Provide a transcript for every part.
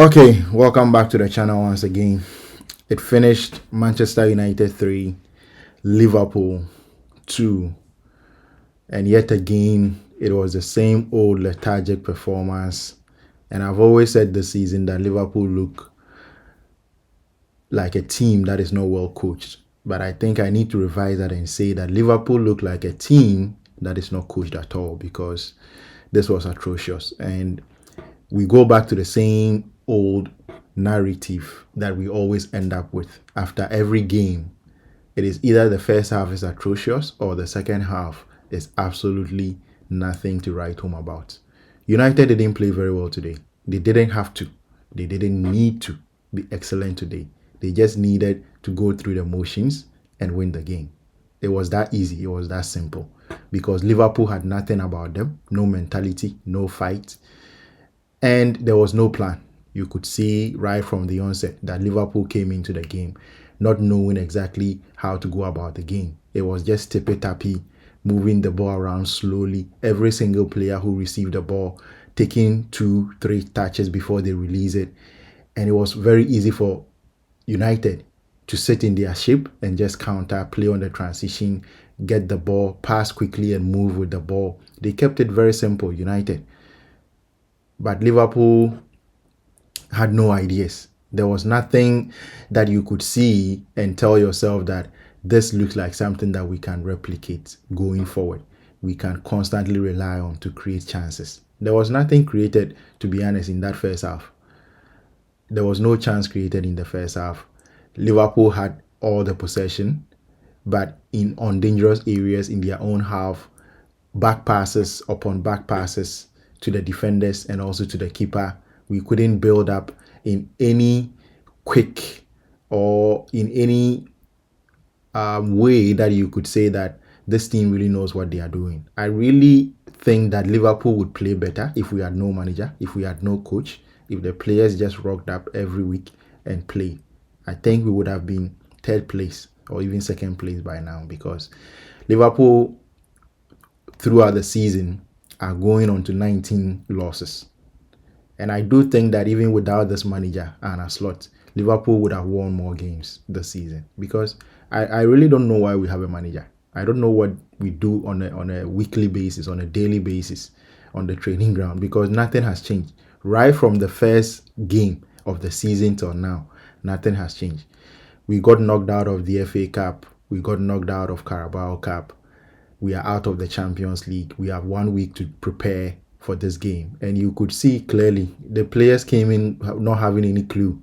Okay, welcome back to the channel once again. It finished Manchester United 3, Liverpool 2, and yet again it was the same old lethargic performance. And I've always said this season that Liverpool look like a team that is not well coached. But I think I need to revise that and say that Liverpool look like a team that is not coached at all, because this was atrocious. And we go back to the same old narrative that we always end up with after every game. It is either the first half is atrocious or the second half is absolutely nothing to write home about. United didn't play very well today. They didn't have to. They didn't need to be excellent today. They just needed to go through the motions and win the game. It was that easy. It was that simple. Because Liverpool had nothing about them, no mentality, no fight, and there was no plan. You could see right from the onset that Liverpool came into the game not knowing exactly how to go about the game. It was just tippy-tappy, moving the ball around slowly. Every single player who received the ball taking 2-3 touches before they release it. And it was very easy for United to sit in their ship and just counter, play on the transition, get the ball, pass quickly and move with the ball. They kept it very simple, United. But Liverpool had no ideas. There was nothing that you could see and tell yourself that this looks like something that we can replicate going forward. We can constantly rely on to create chances. There was nothing created, to be honest, in that first half. There was no chance created in the first half. Liverpool had all the possession, but on dangerous areas in their own half, back passes upon back passes to the defenders and also to the keeper. We couldn't build up in any quick or in any way that you could say that this team really knows what they are doing. I really think that Liverpool would play better if we had no manager, if we had no coach, if the players just rocked up every week and played. I think we would have been third place or even second place by now, because Liverpool throughout the season are going on to 19 losses. And I do think that even without this manager and a slot, Liverpool would have won more games this season, because I really don't know why we have a manager. I don't know what we do on a weekly basis, on a daily basis, on the training ground, because nothing has changed. Right from the first game of the season till now, nothing has changed. We got knocked out of the FA Cup. We got knocked out of Carabao Cup. We are out of the Champions League. We have 1 week to prepare for this game. And you could see clearly the players came in not having any clue.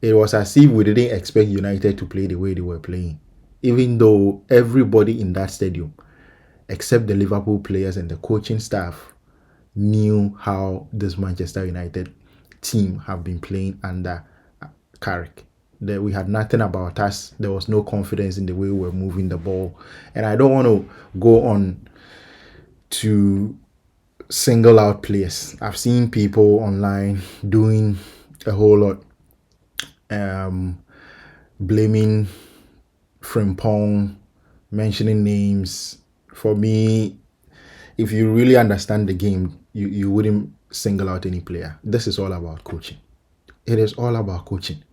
It was as if we didn't expect United to play the way they were playing, even though everybody in that stadium, except the Liverpool players and the coaching staff, knew how this Manchester United team have been playing under Carrick. That we had nothing about us. There was no confidence in the way we were moving the ball. And I don't want to go on to single out players. I've seen people online doing a whole lot, blaming Frimpong, mentioning names. For me, if you really understand the game, you wouldn't single out any player. This is all about coaching. It is all about coaching.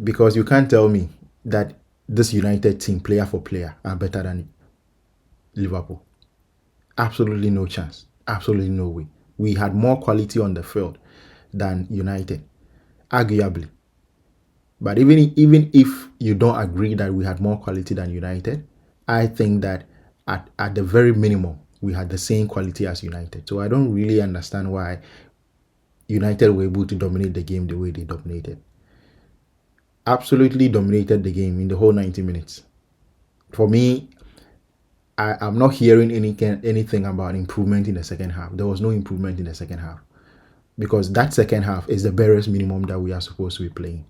Because you can't tell me that this United team, player for player, are better than Liverpool. Absolutely no chance. Absolutely no way. We had more quality on the field than United, arguably. But even if you don't agree that we had more quality than United, I think that at the very minimum, we had the same quality as United. So I don't really understand why United were able to dominate the game the way they dominated. Absolutely dominated the game in the whole 90 minutes. For me, I'm not hearing anything about improvement in the second half. There was no improvement in the second half, because that second half is the barest minimum that we are supposed to be playing.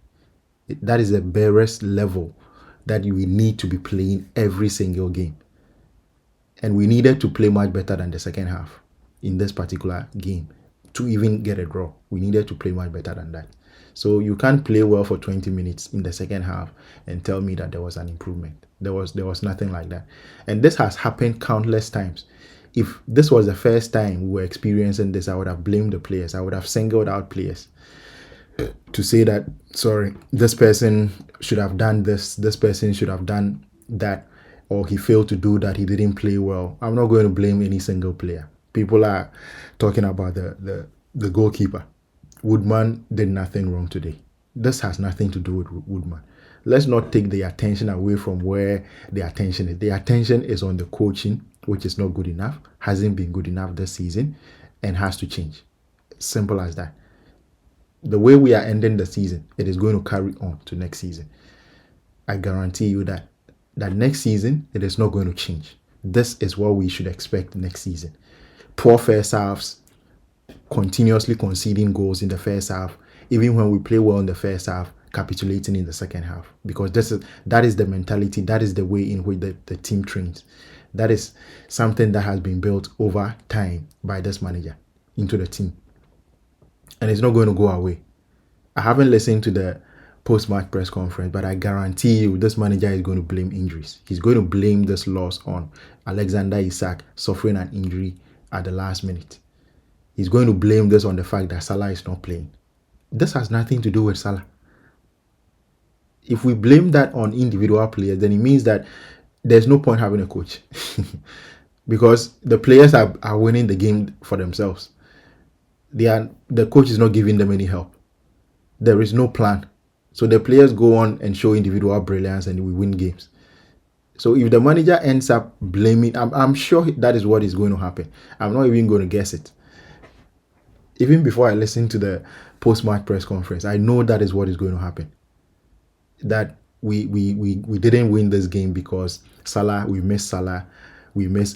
That is the barest level that we need to be playing every single game. And we needed to play much better than the second half in this particular game to even get a draw. We needed to play much better than that. So you can't play well for 20 minutes in the second half and tell me that there was an improvement. There was nothing like that. And this has happened countless times. If this was the first time we were experiencing this, I would have blamed the players. I would have singled out players. to say that, sorry, this person should have done this person should have done that, or he failed to do that, he didn't play well. I'm not going to blame any single player. People are talking about the goalkeeper. Woodman did nothing wrong today. This has nothing to do with Woodman. Let's not take the attention away from where the attention is. The attention is on the coaching, which is not good enough, hasn't been good enough this season, and has to change. Simple as that. The way we are ending the season, it is going to carry on to next season. I guarantee you that next season, it is not going to change. This is what we should expect next season. Poor first halves, continuously conceding goals in the first half, even when we play well in the first half, capitulating in the second half. Because that is the mentality, that is the way in which the team trains. That is something that has been built over time by this manager into the team. And it's not going to go away. I haven't listened to the post-match press conference, but I guarantee you this manager is going to blame injuries. He's going to blame this loss on Alexander Isak suffering an injury at the last minute. He's going to blame this on the fact that Salah is not playing. This has nothing to do with Salah. If we blame that on individual players, then it means that there's no point having a coach. Because the players are winning the game for themselves. The coach is not giving them any help. There is no plan. So the players go on and show individual brilliance and we win games. So if the manager ends up blaming, I'm sure that is what is going to happen. I'm not even going to guess it. Even before I listen to the post-match press conference, I know that is what is going to happen. That we didn't win this game because Salah, we missed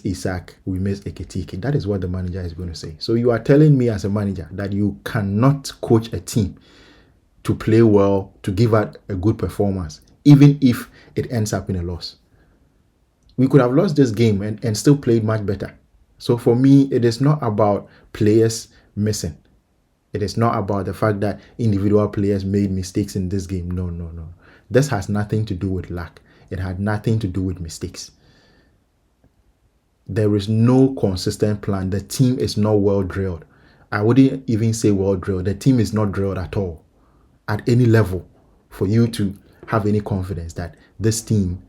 Isak, we missed Ekitike. That is what the manager is going to say. So you are telling me as a manager that you cannot coach a team to play well, to give out a good performance, even if it ends up in a loss. We could have lost this game and still played much better. So for me, it is not about players missing. It is not about the fact that individual players made mistakes in this game. No. This has nothing to do with luck. It had nothing to do with mistakes. There is no consistent plan. The team is not well drilled. I wouldn't even say well drilled. The team is not drilled at all, at any level, for you to have any confidence that this team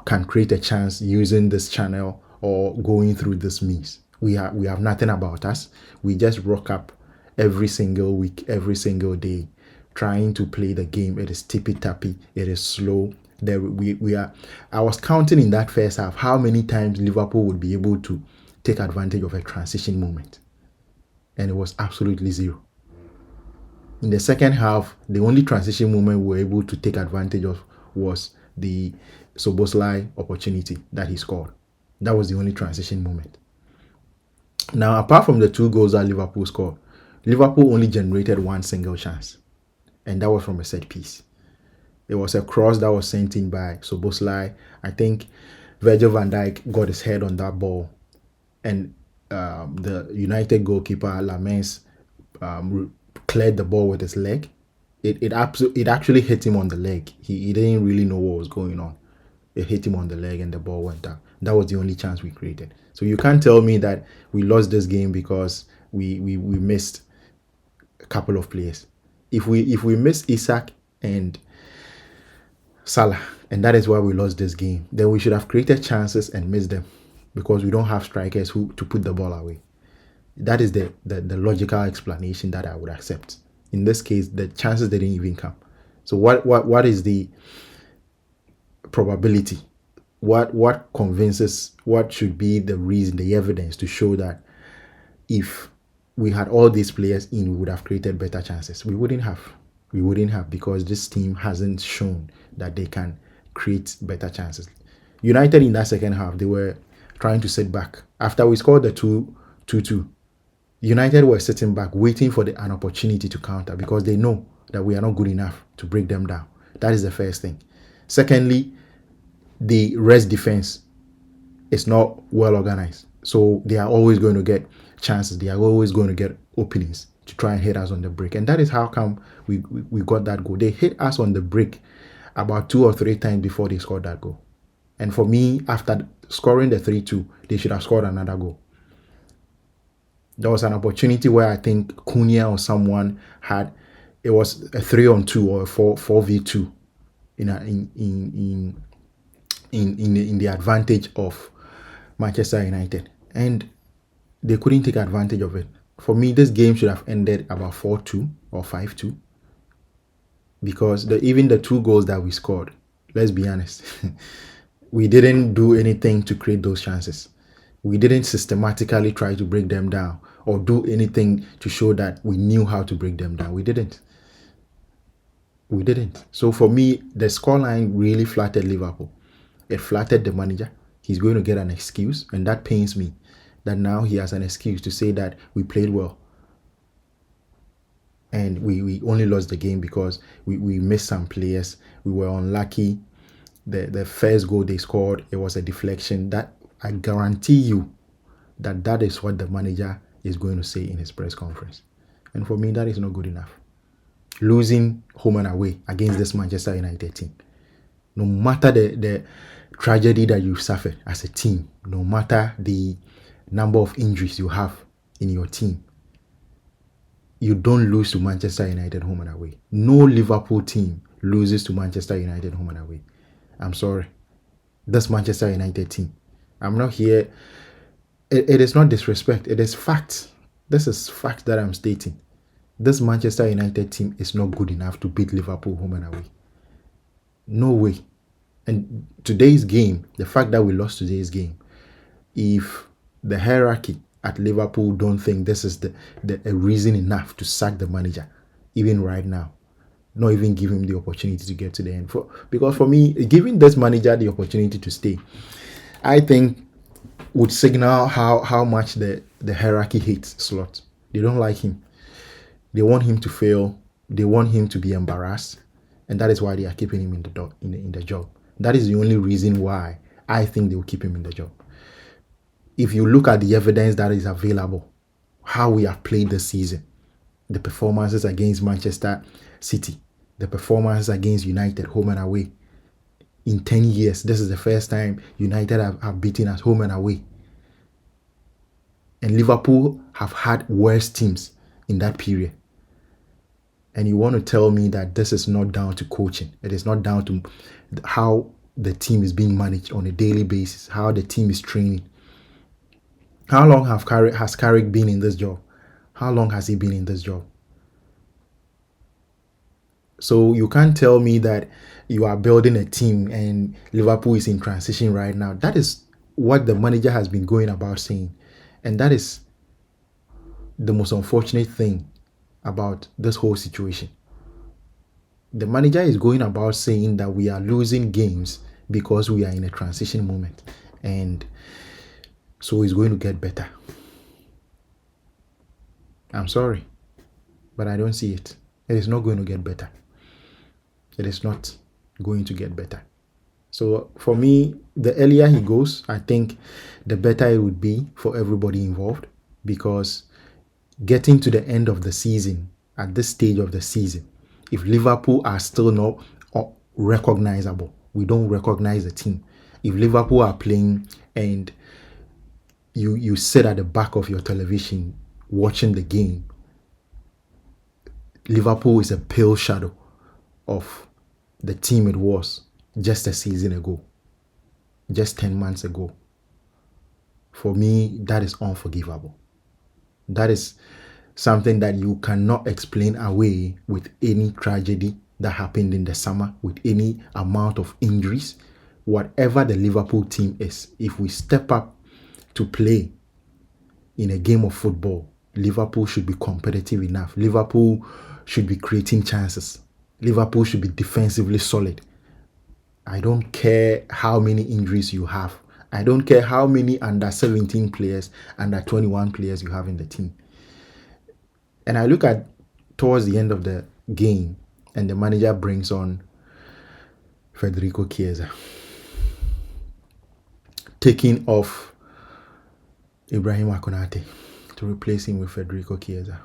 can create a chance using this channel or going through this means. We have nothing about us. We just rock up every single week, every single day, trying to play the game. It is tippy-tappy. It is slow. I was counting in that first half how many times Liverpool would be able to take advantage of a transition moment. And it was absolutely zero. In the second half, the only transition moment we were able to take advantage of was the Szoboszlai opportunity that he scored. That was the only transition moment. Now, apart from the 2 goals that Liverpool scored, Liverpool only generated one single chance, and that was from a set piece. It was a cross that was sent in by Szoboszlai. I think Virgil van Dijk got his head on that ball, and the United goalkeeper Lamens cleared the ball with his leg. It actually hit him on the leg. He didn't really know what was going on. It hit him on the leg and the ball went out. That was the only chance we created. So you can't tell me that we lost this game because we missed a couple of players. If we missed Isak and Salah, and that is why we lost this game, then we should have created chances and missed them because we don't have strikers to put the ball away. That is the logical explanation that I would accept. In this case, the chances didn't even come. So what is the probability? What convinces, what should be the reason, the evidence to show that if we had all these players in, we would have created better chances? We wouldn't have, because this team hasn't shown that they can create better chances. United in that second half, they were trying to sit back. After we scored the 2-2, United were sitting back waiting for an opportunity to counter because they know that we are not good enough to break them down. That is the first thing. Secondly, the rest defense is not well organized. So they are always going to get chances. They are always going to get openings to try and hit us on the break. And that is how come we got that goal. They hit us on the break about 2 or 3 times before they scored that goal. And for me, after scoring the 3-2, they should have scored another goal. There was an opportunity where I think Cunha or someone had it was a 3-on-2 or a 4v2 in the advantage of Manchester United, and they couldn't take advantage of it. For me, this game should have ended about 4-2 or 5-2, because even the 2 goals that we scored, let's be honest, we didn't do anything to create those chances. We didn't systematically try to break them down or do anything to show that we knew how to break them down. We didn't. So for me, the scoreline really flattered Liverpool. It flattered the manager. He's going to get an excuse, and that pains me, that now he has an excuse to say that we played well. And we only lost the game because we missed some players. We were unlucky. The first goal they scored, it was a deflection. That I guarantee you that is what the manager is going to say in his press conference. And for me, that is not good enough. Losing home and away against this Manchester United team, no matter the tragedy that you've suffered as a team, no matter the number of injuries you have in your team, you don't lose to Manchester United home and away. No Liverpool team loses to Manchester United home and away. I'm sorry. That's Manchester United team. I'm not here. It is not disrespect. It is fact. This is fact that I'm stating. This Manchester United team is not good enough to beat Liverpool home and away. No way. And today's game, the fact that we lost today's game, if the hierarchy at Liverpool don't think this is a reason enough to sack the manager, even right now, not even give him the opportunity to get to the end. Because for me, giving this manager the opportunity to stay, I think would signal how much the hierarchy hates Slot. They don't like him. They want him to fail. They want him to be embarrassed, and that is why they are keeping him in the job. That is the only reason why I think they will keep him in the job. If you look at the evidence that is available, how we have played this season, the performances against Manchester City, the performances against United home and away. In 10 years, this is the first time United have beaten us home and away. And Liverpool have had worse teams in that period. And you want to tell me that this is not down to coaching. It is not down to how the team is being managed on a daily basis, how the team is training. How long has Carrick been in this job? How long has he been in this job? So you can't tell me that you are building a team and Liverpool is in transition right now. That is what the manager has been going about saying. And that is the most unfortunate thing about this whole situation. The manager is going about saying that we are losing games because we are in a transition moment. And so it's going to get better. I'm sorry, but I don't see it. It is not going to get better. It is not going to get better. So for me, the earlier he goes, I think the better it would be for everybody involved, because getting to the end of the season, at this stage of the season, if Liverpool are still not recognizable, we don't recognize the team. If Liverpool are playing and you sit at the back of your television watching the game, Liverpool is a pale shadow of the team it was just a season ago, just 10 months ago. For me, that is unforgivable. That is something that you cannot explain away with any tragedy that happened in the summer, with any amount of injuries. Whatever the Liverpool team is, if we step up to play in a game of football, Liverpool should be competitive enough. Liverpool should be creating chances. Liverpool should be defensively solid. I don't care how many injuries you have. I don't care how many under 17 players, under 21 players you have in the team. And I look at towards the end of the game, and the manager brings on Federico Chiesa, taking off Ibrahima Konate to replace him with Federico Chiesa.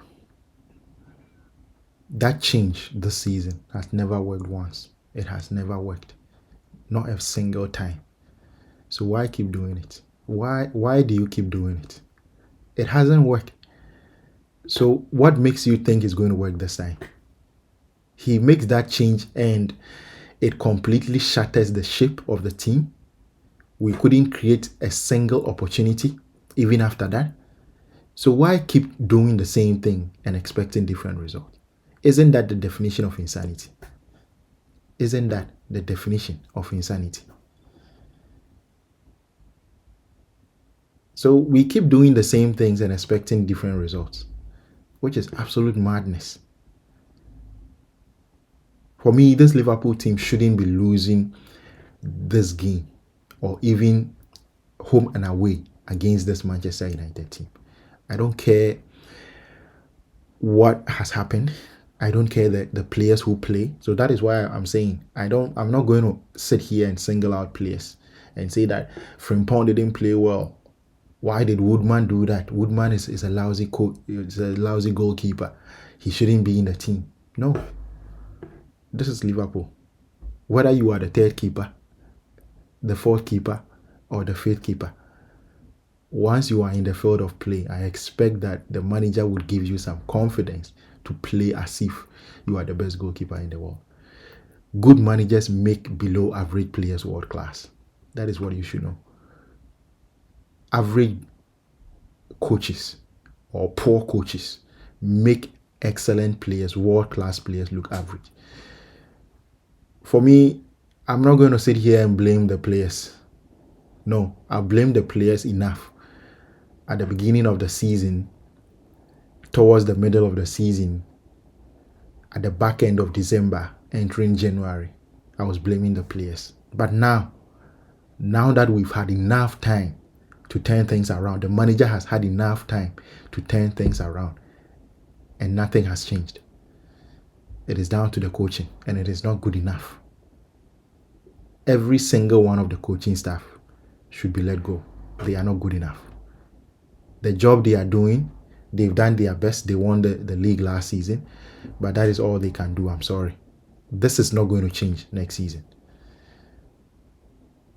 That change this season has never worked once. It has never worked. Not a single time. So why keep doing it? Why do you keep doing it? It hasn't worked. So what makes you think it's going to work this time? He makes that change and it completely shatters the shape of the team. We couldn't create a single opportunity even after that. So why keep doing the same thing and expecting different results? Isn't that the definition of insanity? Isn't that the definition of insanity? So we keep doing the same things and expecting different results, which is absolute madness. For me, this Liverpool team shouldn't be losing this game or even home and away against this Manchester United team. I don't care what has happened. I don't care the players who play. So that is why I'm saying I'm not going to sit here and single out players and say that Frimpong didn't play well. Why did Woodman do that? Woodman is a lousy is a lousy goalkeeper. He shouldn't be in the team. No. This is Liverpool. Whether you are the third keeper, the fourth keeper, or the fifth keeper, once you are in the field of play, I expect that the manager would give you some confidence to play as if you are the best goalkeeper in the world. Good managers make below average players world class. That is what you should know. Average coaches or poor coaches make excellent players, world class players, look average. For me, I'm not going to sit here and blame the players. No, I blame the players enough. At the beginning of the season, towards the middle of the season, at the back end of December, entering January, I was blaming the players. But now that we've had enough time to turn things around, the manager has had enough time to turn things around, and nothing has changed. It is down to the coaching, and it is not good enough. Every single one of the coaching staff should be let go. They are not good enough. The job they are doing, they've done their best. They won the league last season, but that is all they can do. I'm sorry. This is not going to change next season.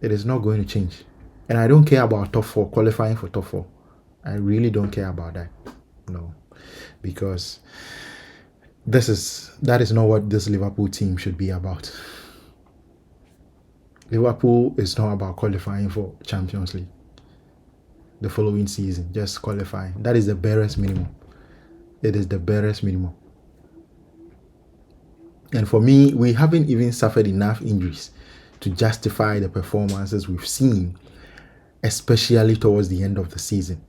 It is not going to change. And I don't care about top four, qualifying for top four. I really don't care about that. No. Because that is not what this Liverpool team should be about. Liverpool is not about qualifying for Champions League the following season, just qualifying. That is the barest minimum. It is the barest minimum. And for me, we haven't even suffered enough injuries to justify the performances we've seen, especially towards the end of the season.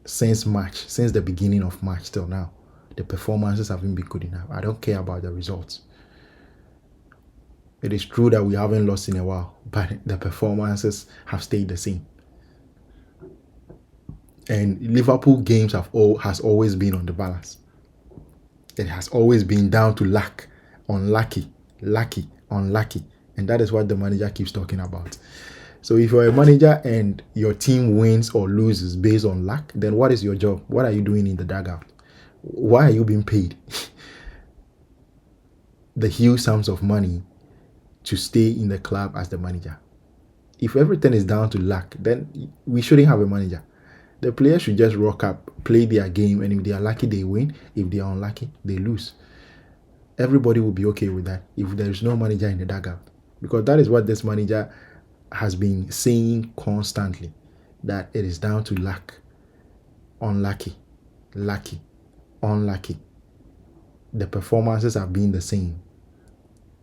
Since the beginning of March till now, the performances haven't been good enough. I don't care about the results. It is true that we haven't lost in a while, but the performances have stayed the same. And Liverpool games has always been on the balance. It has always been down to luck, unlucky, lucky, unlucky. And that is what the manager keeps talking about. So if you're a manager and your team wins or loses based on luck, then what is your job? What are you doing in the dugout? Why are you being paid the huge sums of money to stay in the club as the manager? If everything is down to luck, then we shouldn't have a manager. The players should just rock up, play their game, and if they are lucky, they win. If they are unlucky, they lose. Everybody will be okay with that if there is no manager in the dugout. Because that is what this manager has been saying constantly, that it is down to luck. Unlucky, lucky, unlucky. The performances have been the same,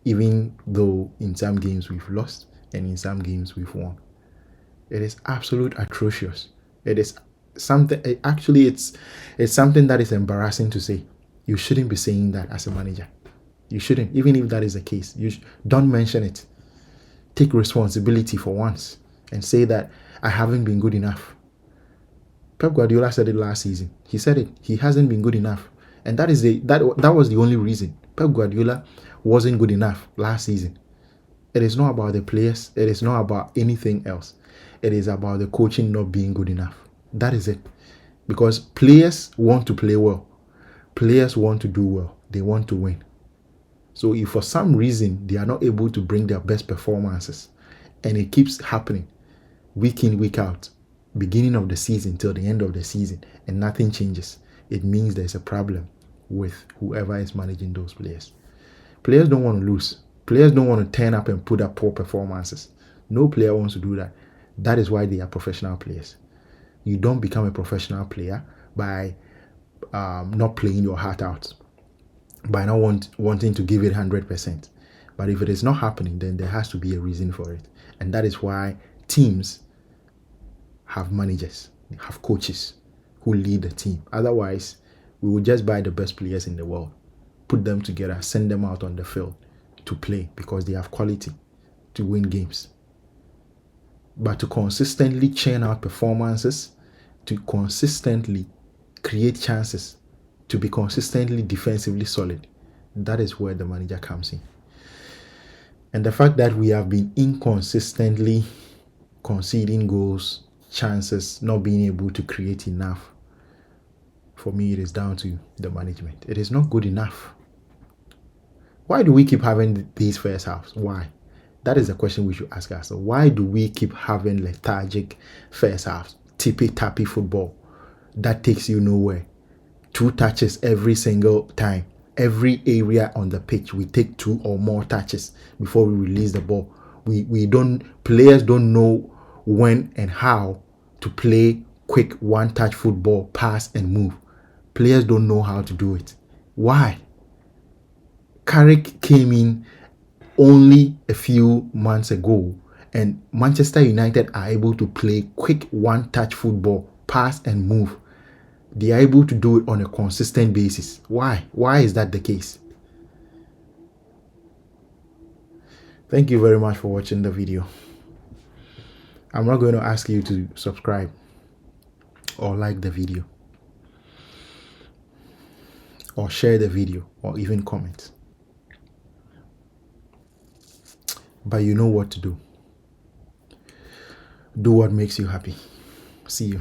even though in some games we've lost and in some games we've won. It is absolute atrocious. It is something, it's something that is embarrassing to say. You shouldn't be saying that as a manager. You shouldn't, even if that is the case. Don't mention it. Take responsibility for once and say that I haven't been good enough. Pep Guardiola said it last season. He said it. He hasn't been good enough. And that was the only reason. Pep Guardiola wasn't good enough last season. It is not about the players. It is not about anything else. It is about the coaching not being good enough. That is it. Because players want to play well. Players want to do well. They want to win. So if for some reason they are not able to bring their best performances, and it keeps happening week in, week out, beginning of the season till the end of the season, and nothing changes, it means there's a problem with whoever is managing those players. Players don't want to lose. Players don't want to turn up and put up poor performances. No player wants to do that. That is why they are professional players. You don't become a professional player by not playing your heart out, by not wanting to give it 100%. But if it is not happening, then there has to be a reason for it. And that is why teams have managers, have coaches who lead the team. Otherwise, we will just buy the best players in the world, put them together, send them out on the field to play because they have quality to win games. But to consistently churn out performances, to consistently create chances, to be consistently defensively solid, that is where the manager comes in. And the fact that we have been inconsistently conceding goals, chances, not being able to create enough, for me, it is down to the management. It is not good enough. Why do we keep having these first halves? Why? That is the question we should ask ourselves. Why do we keep having lethargic first halves? Tippy-tappy football that takes you nowhere. 2 touches every single time. Every area on the pitch, we take 2 or more touches before we release the ball. Players don't know when and how to play quick one-touch football, pass and move. Players don't know how to do it. Why? Carrick came in only a few months ago, and Manchester United are able to play quick one-touch football, pass and move. They are able to do it on a consistent basis. Why? Why is that the case? Thank you very much for watching the video. I'm not going to ask you to subscribe or like the video or share the video or even comment. But you know what to do. Do what makes you happy. See you.